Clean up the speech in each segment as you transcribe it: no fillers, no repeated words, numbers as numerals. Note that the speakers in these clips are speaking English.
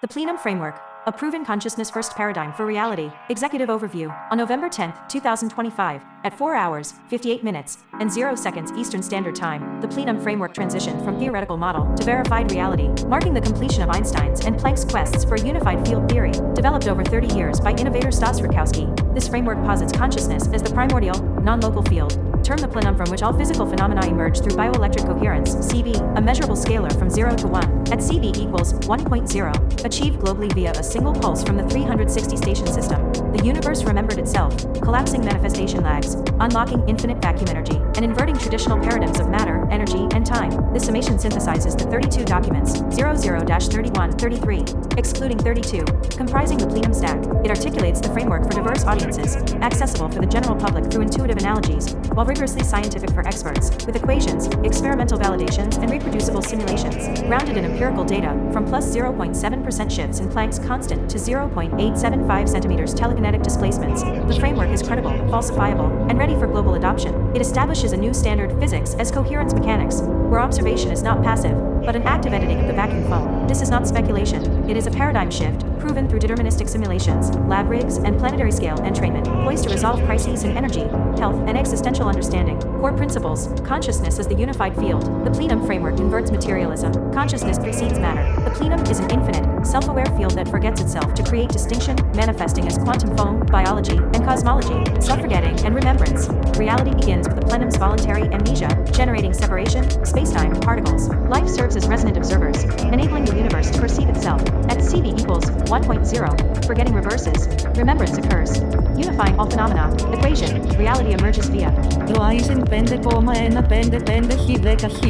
The Plenum Framework, a proven consciousness-first paradigm for reality. Executive overview. On November 10, 2025, at 4 hours, 58 minutes, and 0 seconds Eastern Standard Time, the Plenum Framework transitioned from theoretical model to verified reality, marking the completion of Einstein's and Planck's quests for a unified field theory, developed over 30 years by innovator Rutkowski. This framework posits consciousness as the primordial, non-local field, term the plenum from which all physical phenomena emerge through bioelectric coherence, CB, a measurable scalar from 0 to 1, at CB equals 1.0, achieved globally via a single pulse from the 360 station system. The universe remembered itself, collapsing manifestation lags, unlocking infinite vacuum energy, and inverting traditional paradigms of matter, energy, and time. This summation synthesizes the 32 documents, 00-31, 33, excluding 32, comprising the plenum stack. It articulates the framework for diverse audiences, accessible for the general public through intuitive analogies, while rigorously scientific for experts, with equations, experimental validations, and reproducible simulations, grounded in empirical data, from plus 0.7% shifts in Planck's constant to 0.875 centimeters telekinetic displacements. The framework is credible, falsifiable, and ready for global adoption. It establishes a new standard physics as coherence mechanics, where observation is not passive, but an active editing of the vacuum foam. This is not speculation. It is a paradigm shift, proven through deterministic simulations, lab rigs, and planetary scale entrainment, poised to resolve crises in energy, health, and existential understanding. Core principles. Consciousness is the unified field. The plenum framework inverts materialism. Consciousness precedes matter. The plenum is an infinite, self-aware field that forgets itself to create distinction, manifesting as quantum foam, biology, and cosmology, self-forgetting, and remembrance. Reality begins with the plenum's voluntary amnesia, generating separation, spacetime, particles. Life serves as resonant observers, enabling the universe to perceive itself. At CB equals 1.0, forgetting reverses, remembrance occurs. Unifying all phenomena, equation, reality emerges via Το Eisen 5,155 χ 10 χ.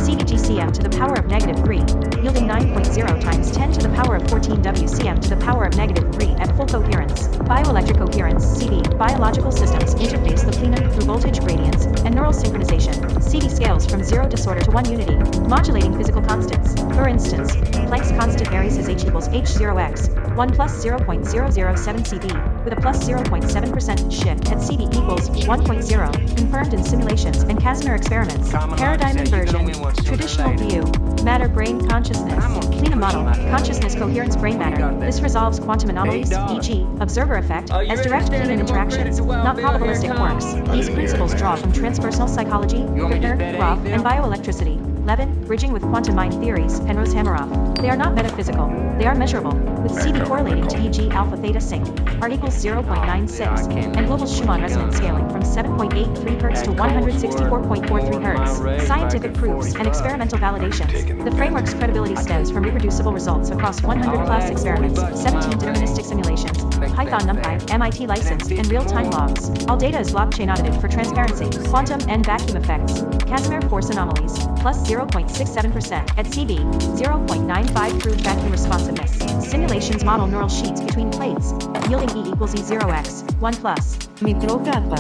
CBGCM to the power of negative 3, yielding 9.0 times 10 to the power of 14 WCM to the power of negative 3 at full coherence. Bioelectric coherence, CB, biological systems interface the plenum through voltage gradients and neural synchronization. CB scales from 0 disorder to 1 unity, modulating physical constants. For instance, Planck's constant varies as h equals h0x, 1 plus 0.007 CB, with a plus 0.7% shift at CB equals 1.0, confirmed in simulations and Casimir experiments. Paradigm inversion. Traditional view. Matter-brain consciousness. Plenum model. Consciousness coherence brain matter. This resolves quantum anomalies, e.g., observer effect, as direct plenum interactions, not probabilistic quarks. These principles draw from transpersonal psychology, Kuttner, Roth, and bioelectricity. Levin, bridging with quantum mind theories, Penrose Hameroff. They are not metaphysical, they are measurable, with CB correlating to e.g. alpha theta sync, R equals 0.96, and global Schumann resonance scaling from 7.83 Hz to 164.43 Hz. Scientific proofs and experimental validations. The framework's credibility stems from reproducible results across 100 plus experiments, 17 deterministic simulations, Python NumPy, MIT licensed, and real-time logs. All data is blockchain audited for transparency. Quantum and vacuum effects. Casimir force anomalies, plus 0.67% at CB, 0.95 proved vacuum responsiveness. Simulations model neural sheets between plates, yielding E equals E0x, 1 plus. Μικρό κάπα.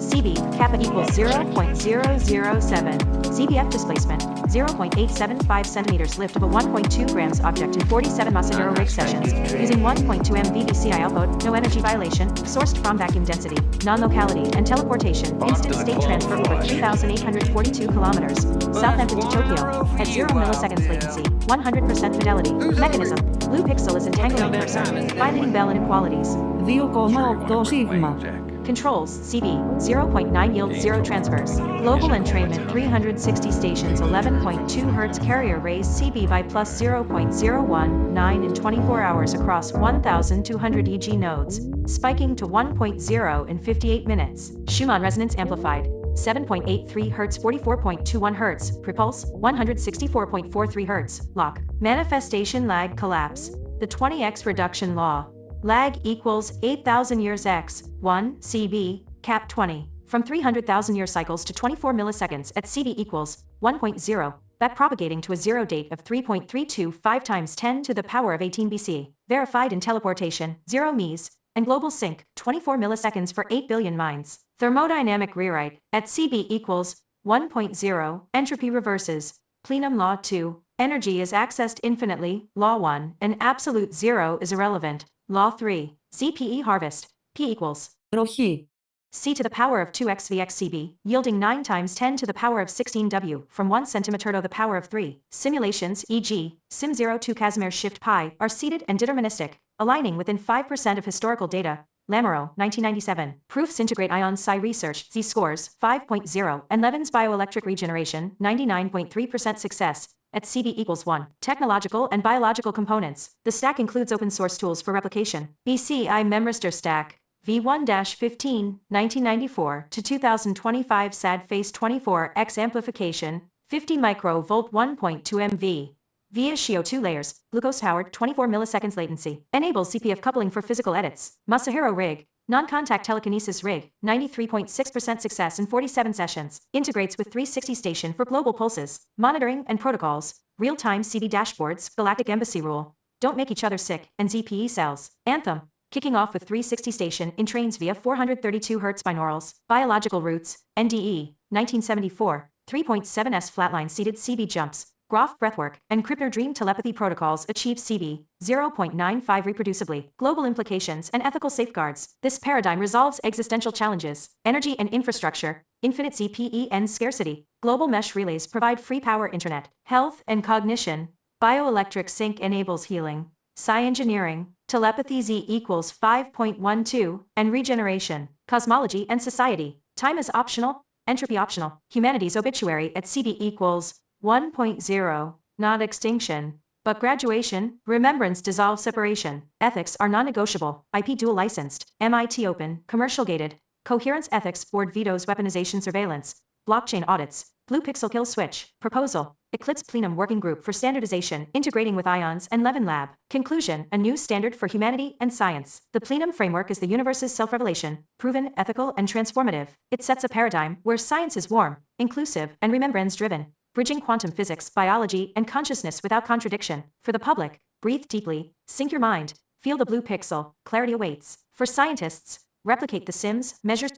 CB, kappa equals 0.007. CBF displacement, 0.875 centimeters lift of a 1.2 grams object in 47 Masadero rig sessions, using 1.2 MVVCI output, no energy violation, sourced from vacuum density, non-locality, and teleportation, instant state transfer over 3,842 kilometers, Southampton to Tokyo, at 0 milliseconds latency, 100% fidelity. Mechanism, blue pixel is entangling cursor, violating Bell inequalities. 2,8 σίγμα. Controls, CB, 0.9 yield 0 transfers. Global entrainment 360 stations 11.2 Hz carrier raised CB by plus 0.019 in 24 hours across 1,200 EG nodes, spiking to 1.0 in 58 minutes. Schumann resonance amplified, 7.83 Hz 44.21 Hz, Prepulse, 164.43 Hz, lock. Manifestation lag collapse. The 20x reduction law. Lag equals 8,000 years x, 1, CB, cap 20. From 300,000 year cycles to 24 milliseconds at CB equals 1.0, backpropagating to a zero date of 3.325 times 10 to the power of 18 BC. Verified in teleportation, 0 ms, and global sync, 24 milliseconds for 8 billion minds. Thermodynamic rewrite, at CB equals 1.0, entropy reverses. Plenum law 2, energy is accessed infinitely, law 1, and absolute zero is irrelevant. Law 3, CPE harvest, P equals Ροχή. c to the power of 2x vx cb, yielding 9 times 10 to the power of 16 w from 1 centimeter to the power of 3. Simulations, e.g., Sim02 Casimir Shift Pi, are seeded and deterministic, aligning within 5% of historical data. Lamoureux, 1997. Proofs integrate ion psi research, z-scores, 5.0, and Levin's bioelectric regeneration, 99.3% success, at CB equals 1. Technological and biological components. The stack includes open source tools for replication. BCI Memristor Stack. V1-15, 1994 to 2025 SAD Phase 24X amplification, 50 microvolt 1.2 MV. Via SHIO2 layers, glucose-powered 24 milliseconds latency. Enables CPF coupling for physical edits. Masahiro rig. Non-contact telekinesis rig, 93.6% success in 47 sessions. Integrates with 360 station for global pulses, monitoring and protocols. Real-time CB dashboards, galactic embassy rule. Don't make each other sick, and ZPE cells. Anthem. Kicking off with 360 station in trains via 432 Hz binaurals. Biological roots, NDE, 1974. 3.7S flatline seated CB jumps. Groff breathwork, and Krippner dream telepathy protocols achieve CB 0.95 reproducibly. Global implications and ethical safeguards. This paradigm resolves existential challenges. Energy and infrastructure, infinite ZPEN scarcity. Global mesh relays provide free power internet. Health and cognition. Bioelectric sync enables healing. Psi engineering, telepathy Z equals 5.12, and regeneration. Cosmology and society. Time is optional, entropy optional. Humanity's obituary at CB equals 1.0, not extinction, but graduation, remembrance, dissolve, separation. Ethics are non-negotiable. IP dual licensed, MIT open, commercial gated. Coherence ethics board vetoes weaponization surveillance. Blockchain audits. Blue pixel kill switch. Proposal. Eclipse Plenum working group for standardization integrating with ions and Levin lab. Conclusion. A new standard for humanity and science. The Plenum framework is the universe's self-revelation, proven, ethical, and transformative. It sets a paradigm where science is warm, inclusive, and remembrance driven. Bridging quantum physics, biology, and consciousness without contradiction. For the public, breathe deeply, sync your mind, feel the blue pixel, clarity awaits. For scientists, replicate the SIMS, measure